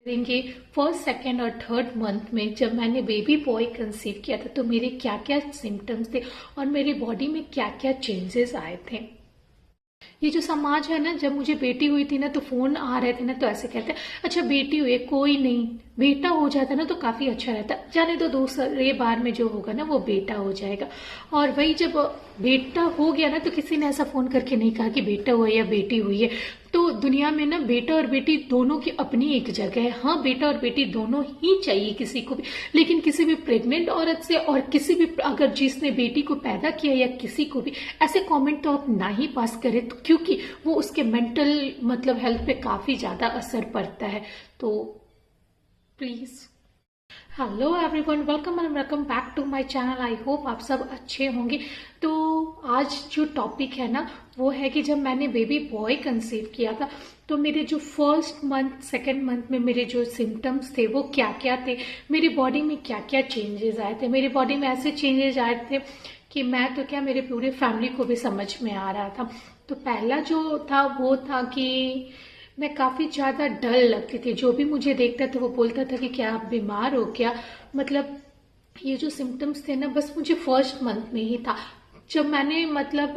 करेंगे first second और third month में जब मैंने बेबी बॉय कंसीव किया था तो मेरे क्या क्या सिम्टम्स थे और मेरे बॉडी में क्या क्या चेंजेस आए थे। ये जो समाज है ना, जब मुझे बेटी हुई थी ना तो फोन आ रहे थे ना तो ऐसे कहते हैं अच्छा बेटी हुई है कोई नहीं, बेटा हो जाता ना तो काफी अच्छा रहता, जाने दो दूसरे बार में जो होगा ना वो बेटा हो जाएगा। और वही जब बेटा हो गया ना तो किसी ने ऐसा फोन करके नहीं कहा कि बेटा हुआ या बेटी हुई है। तो दुनिया में ना बेटा और बेटी दोनों की अपनी एक जगह है। हाँ, बेटा और बेटी दोनों ही चाहिए किसी को भी, लेकिन किसी भी प्रेग्नेंट औरत से और किसी भी अगर जिसने बेटी को पैदा किया या किसी को भी ऐसे कमेंट तो आप ना ही पास करें, तो क्योंकि वो उसके मेंटल मतलब हेल्थ पे काफी ज्यादा असर पड़ता है। तो please. Hello everyone, welcome and welcome back to my channel. I hope आप सब अच्छे होंगे। तो आज जो टॉपिक है ना वो है कि जब मैंने बेबी बॉय कंसीव किया था तो मेरे जो फर्स्ट मंथ सेकेंड मंथ में मेरे जो सिम्टम्स थे वो क्या क्या थे, मेरी बॉडी में क्या क्या चेंजेस आए थे। मेरी बॉडी में ऐसे चेंजेस आए थे कि मैं तो क्या, मेरे पूरे फैमिली को भी समझ में आ रहा था। तो पहला जो था वो था कि मैं काफी ज्यादा डल लगती थी। जो भी मुझे देखता था वो बोलता था कि क्या आप बीमार हो क्या। मतलब ये जो सिम्टम्स थे ना बस मुझे फर्स्ट मंथ में ही था। जब मैंने मतलब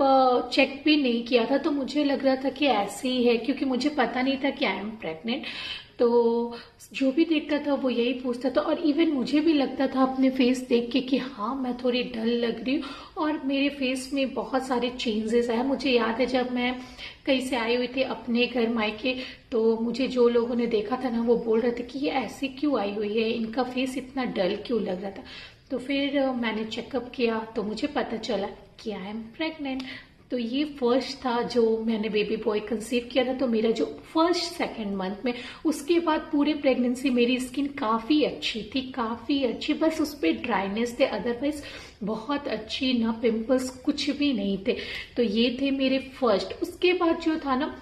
चेक भी नहीं किया था तो मुझे लग रहा था कि ऐसे ही है, क्योंकि मुझे पता नहीं था कि आई एम प्रेग्नेंट। तो जो भी देखता था वो यही पूछता था, और इवन मुझे भी लगता था अपने फेस देख के कि हाँ मैं थोड़ी डल लग रही हूँ। और मेरे फेस में बहुत सारे चेंजेस आए। मुझे याद है जब मैं कहीं से आई हुई थी अपने घर मायके, तो मुझे जो लोगों ने देखा था ना वो बोल रहे थे कि ये ऐसी क्यों आई हुई है, इनका फेस इतना डल क्यों लग रहा था। तो फिर मैंने चेकअप किया तो मुझे पता चला कि आई एम प्रेग्नेंट। तो ये फर्स्ट था जो मैंने बेबी बॉय कंसीव किया था। तो मेरा जो फर्स्ट सेकेंड मंथ में, उसके बाद पूरे प्रेगनेंसी मेरी स्किन काफी अच्छी थी, काफी अच्छी। बस उस पर ड्राइनेस थे, अदरवाइज बहुत अच्छी, ना पिंपल्स कुछ भी नहीं थे। तो ये थे मेरे फर्स्ट। उसके बाद जो था ना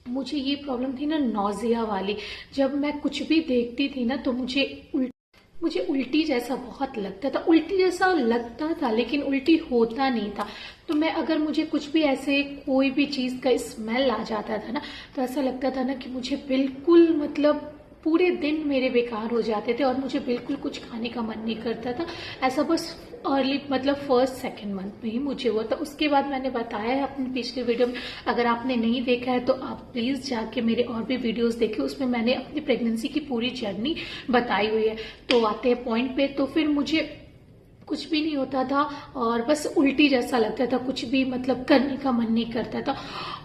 मुझे ये प्रॉब्लम थी ना नौजिया वाली। जब मैं कुछ भी देखती थी ना तो मुझे उल्टी जैसा बहुत लगता था। उल्टी जैसा लगता था लेकिन उल्टी होता नहीं था। तो मैं अगर मुझे कुछ भी ऐसे कोई भी चीज का स्मेल आ जाता था ना तो ऐसा लगता था ना कि मुझे बिल्कुल मतलब पूरे दिन मेरे बेकार हो जाते थे और मुझे बिल्कुल कुछ खाने का मन नहीं करता था। ऐसा बस अर्ली मतलब फर्स्ट सेकेंड मंथ में ही मुझे हुआ था। उसके बाद मैंने बताया है अपनी पिछली वीडियो में, अगर आपने नहीं देखा है तो आप प्लीज जाके मेरे और भी वीडियोस देखें, उसमें मैंने अपनी प्रेगनेंसी की पूरी जर्नी बताई हुई है। तो आते हैं पॉइंट पे। तो फिर मुझे कुछ भी नहीं होता था और बस उल्टी जैसा लगता था, कुछ भी मतलब करने का मन नहीं करता था।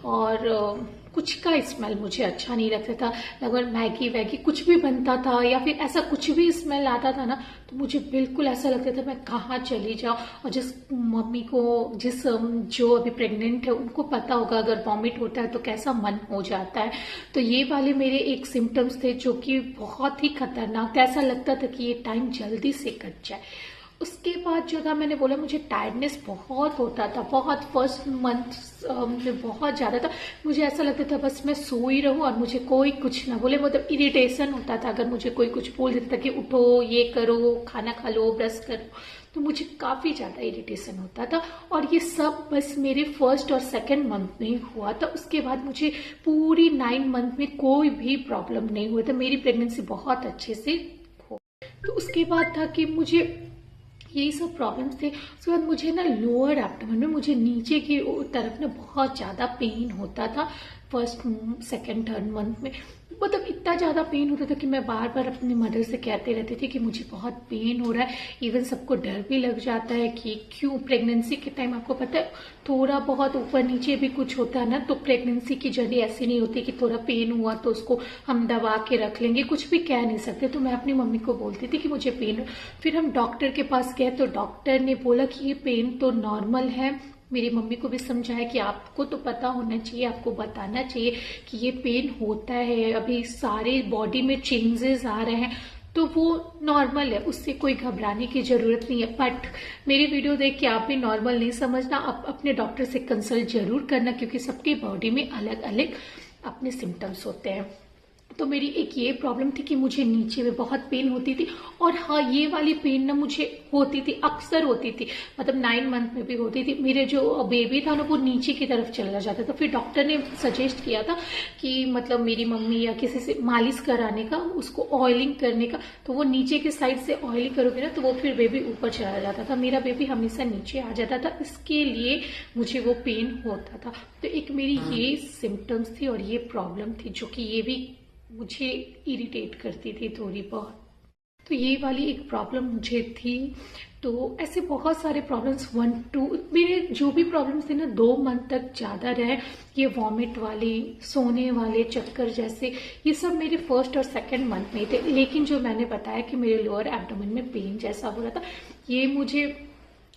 और कुछ का स्मेल मुझे अच्छा नहीं लगता था। अगर मैगी वैगी कुछ भी बनता था या फिर ऐसा कुछ भी स्मेल आता था ना तो मुझे बिल्कुल ऐसा लगता था मैं कहाँ चली जाऊँ। और जिस मम्मी को, जिस जो अभी प्रेग्नेंट है उनको पता होगा अगर वॉमिट होता है तो कैसा मन हो जाता है। तो ये वाले मेरे एक सिम्टम्स थे जो कि बहुत ही खतरनाक थे। ऐसा लगता था कि ये टाइम जल्दी से कट जाए। उसके बाद जो था मैंने बोला मुझे टायर्डनेस बहुत होता था, बहुत फर्स्ट मंथ में बहुत ज्यादा था। मुझे ऐसा लगता था बस मैं सो ही रहूं और मुझे कोई कुछ ना बोले। मतलब इरिटेशन होता था अगर मुझे कोई कुछ बोल देता था कि उठो ये करो खाना खा लो ब्रश करो, तो मुझे काफी ज्यादा इरिटेशन होता था। और ये सब बस मेरे फर्स्ट और सेकेंड मंथ में ही हुआ था। उसके बाद मुझे पूरी 9 मंथ में कोई भी प्रॉब्लम नहीं हुआ था। मेरी प्रेगनेंसी बहुत अच्छे से हो। तो उसके बाद था कि मुझे यही सब प्रॉब्लम्स थे। उसके बाद मुझे ना लोअर एब्डोमेन में, मुझे नीचे की तरफ ना बहुत ज्यादा पेन होता था फर्स्ट सेकेंड थर्ड मंथ में। मतलब इतना ज्यादा पेन होता था कि मैं बार बार अपनी मदर से कहते रहती थी कि मुझे बहुत पेन हो रहा है। इवन सबको डर भी लग जाता है कि क्यों, प्रेगनेंसी के टाइम आपको पता है थोड़ा बहुत ऊपर नीचे भी कुछ होता है ना तो प्रेगनेंसी की जर्नी ऐसी नहीं होती कि थोड़ा पेन हुआ तो उसको हम दबा के रख लेंगे, कुछ भी कह नहीं सकते। तो मैं अपनी मम्मी को बोलती थी कि मुझे पेन हो। फिर हम डॉक्टर के पास गए तो डॉक्टर ने बोला कि ये पेन तो नॉर्मल है। मेरी मम्मी को भी समझाया कि आपको तो पता होना चाहिए, आपको बताना चाहिए कि ये पेन होता है, अभी सारे बॉडी में चेंजेस आ रहे हैं तो वो नॉर्मल है, उससे कोई घबराने की जरूरत नहीं है। बट मेरी वीडियो देख के आप भी नॉर्मल नहीं समझना, आप अपने डॉक्टर से कंसल्ट जरूर करना, क्योंकि सबकी बॉडी में अलग अलग अपने सिम्टम्स होते हैं। तो मेरी एक ये प्रॉब्लम थी कि मुझे नीचे में बहुत पेन होती थी, और हाँ ये वाली पेन ना मुझे होती थी, अक्सर होती थी, मतलब 9 मंथ में भी होती थी। मेरे जो बेबी था ना वो नीचे की तरफ चला जाता था। फिर डॉक्टर ने सजेस्ट किया था कि मतलब मेरी मम्मी या किसी से मालिश कराने का, उसको ऑयलिंग करने का, तो वो नीचे के साइड से ऑयलिंग करोगे ना तो वो फिर बेबी ऊपर चला जाता था। मेरा बेबी हमेशा नीचे आ जाता था, इसके लिए मुझे वो पेन होता था। तो एक मेरी ये सिम्टम्स थी और ये प्रॉब्लम थी जो कि ये भी मुझे इरिटेट करती थी थोड़ी बहुत। तो ये वाली एक प्रॉब्लम मुझे थी। तो ऐसे बहुत सारे प्रॉब्लम्स 1-2 मेरे जो भी प्रॉब्लम्स थे ना 2 मंथ तक ज़्यादा रहे। ये वॉमिट वाले, सोने वाले, चक्कर जैसे, ये सब मेरे फर्स्ट और सेकंड मंथ में थे। लेकिन जो मैंने बताया कि मेरे लोअर एब्डोमेन में पेन जैसा हो रहा था, ये मुझे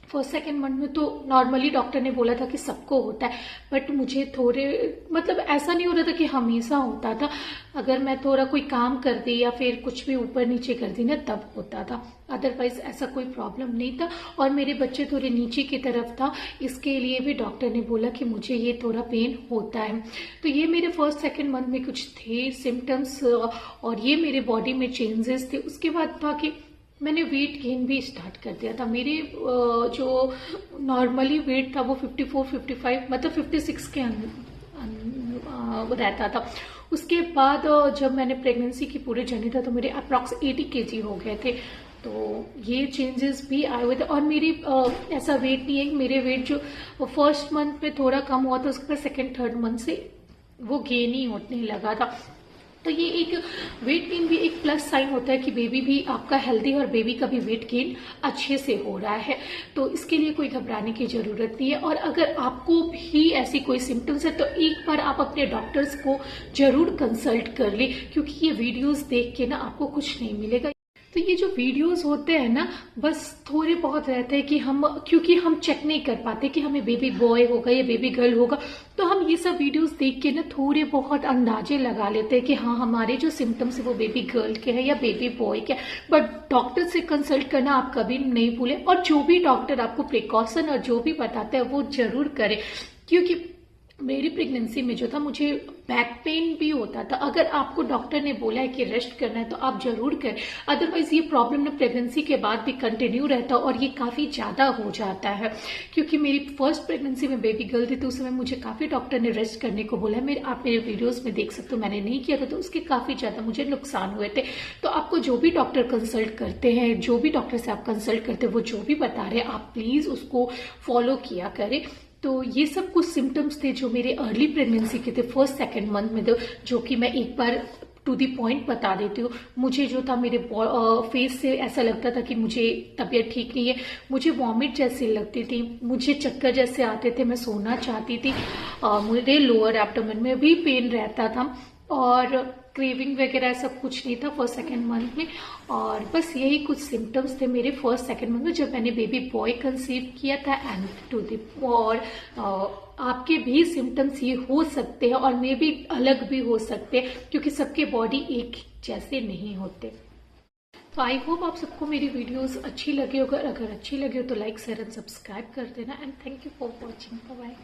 फर्स्ट सेकेंड मंथ में तो नॉर्मली डॉक्टर ने बोला था कि सबको होता है, बट मुझे थोड़े मतलब ऐसा नहीं हो रहा था कि हमेशा होता था। अगर मैं थोड़ा कोई काम कर दी या फिर कुछ भी ऊपर नीचे कर दी ना तब होता था, अदरवाइज ऐसा कोई प्रॉब्लम नहीं था। और मेरे बच्चे थोड़े नीचे की तरफ था, इसके लिए भी डॉक्टर ने बोला कि मुझे ये थोड़ा पेन होता है। तो ये मेरे फर्स्ट सेकेंड मंथ में कुछ थे सिम्टम्स, और ये मेरे बॉडी में चेंजेस थे। उसके बाद था कि मैंने वेट गेन भी स्टार्ट कर दिया था। मेरे जो नॉर्मली वेट था वो 54-55 मतलब 56 के रहता था। उसके बाद जब मैंने प्रेगनेंसी की पूरी जर्नी था तो मेरे अप्रॉक्स 80 kg हो गए थे। तो ये चेंजेस भी आए हुए थे। और मेरी ऐसा वेट नहीं है कि मेरे वेट जो फर्स्ट मंथ में थोड़ा कम हुआ था उसके बाद सेकेंड थर्ड मंथ से वो गेन ही होने लगा था। तो ये एक वेट गेन भी एक प्लस साइन होता है कि बेबी भी आपका हेल्दी और बेबी का भी वेट गेन अच्छे से हो रहा है। तो इसके लिए कोई घबराने की जरूरत नहीं है। और अगर आपको भी ऐसी कोई सिम्टम्स है तो एक बार आप अपने डॉक्टर्स को जरूर कंसल्ट कर ले, क्योंकि ये वीडियोस देख के ना आपको कुछ नहीं मिलेगा। तो ये जो वीडियोस होते हैं ना बस थोड़े बहुत रहते हैं कि हम, क्योंकि हम चेक नहीं कर पाते कि हमें बेबी बॉय होगा या बेबी गर्ल होगा, तो हम ये सब वीडियोस देख के ना थोड़े बहुत अंदाजे लगा लेते हैं कि हाँ हमारे जो सिम्टम्स है वो बेबी गर्ल के हैं या बेबी बॉय के। बट डॉक्टर से कंसल्ट करना आप कभी नहीं भूलें, और जो भी डॉक्टर आपको प्रिकॉशन और जो भी बताते हैं वो जरूर करें। क्योंकि मेरी प्रेगनेंसी में जो था मुझे बैक पेन भी होता था। अगर आपको डॉक्टर ने बोला है कि रेस्ट करना है तो आप जरूर करें, अदरवाइज ये प्रॉब्लम ना प्रेगनेंसी के बाद भी कंटिन्यू रहता है और ये काफी ज्यादा हो जाता है। क्योंकि मेरी फर्स्ट प्रेगनेंसी में बेबी गर्ल थी तो उस समय मुझे काफी डॉक्टर ने रेस्ट करने को बोला है। आप मेरे वीडियोज में देख सकते हो, मैंने नहीं किया था तो उसके काफी ज्यादा मुझे नुकसान हुए थे। तो आपको जो भी डॉक्टर कंसल्ट करते हैं, जो भी डॉक्टर से आप कंसल्ट करते हैं, वो जो भी बता रहे हैं आप प्लीज उसको फॉलो किया करें। तो ये सब कुछ सिम्टम्स थे जो मेरे अर्ली प्रेगनेंसी के थे, फर्स्ट सेकेंड मंथ में थे, जो कि मैं एक बार टू दी पॉइंट बता देती हूँ। मुझे जो था मेरे फेस से ऐसा लगता था कि मुझे तबीयत ठीक नहीं है, मुझे वॉमिट जैसी लगती थी, मुझे चक्कर जैसे आते थे, मैं सोना चाहती थी, मेरे लोअर एब्डोमेन में भी पेन रहता था, और क्रेविंग वगैरह सब कुछ नहीं था फर्स्ट सेकेंड मंथ में। और बस यही कुछ सिम्टम्स थे मेरे फर्स्ट सेकेंड मंथ में जब मैंने बेबी बॉय कंसीव किया था। एंड टू दी और आपके भी सिम्टम्स ये हो सकते हैं और मे भी अलग भी हो सकते हैं, क्योंकि सबके बॉडी एक जैसे नहीं होते। तो आई होप आप सबको मेरी वीडियोस अच्छी लगी होगा। अगर अच्छी लगी हो तो लाइक शेयर एंड सब्सक्राइब कर देना। And thank you for watching. Bye bye.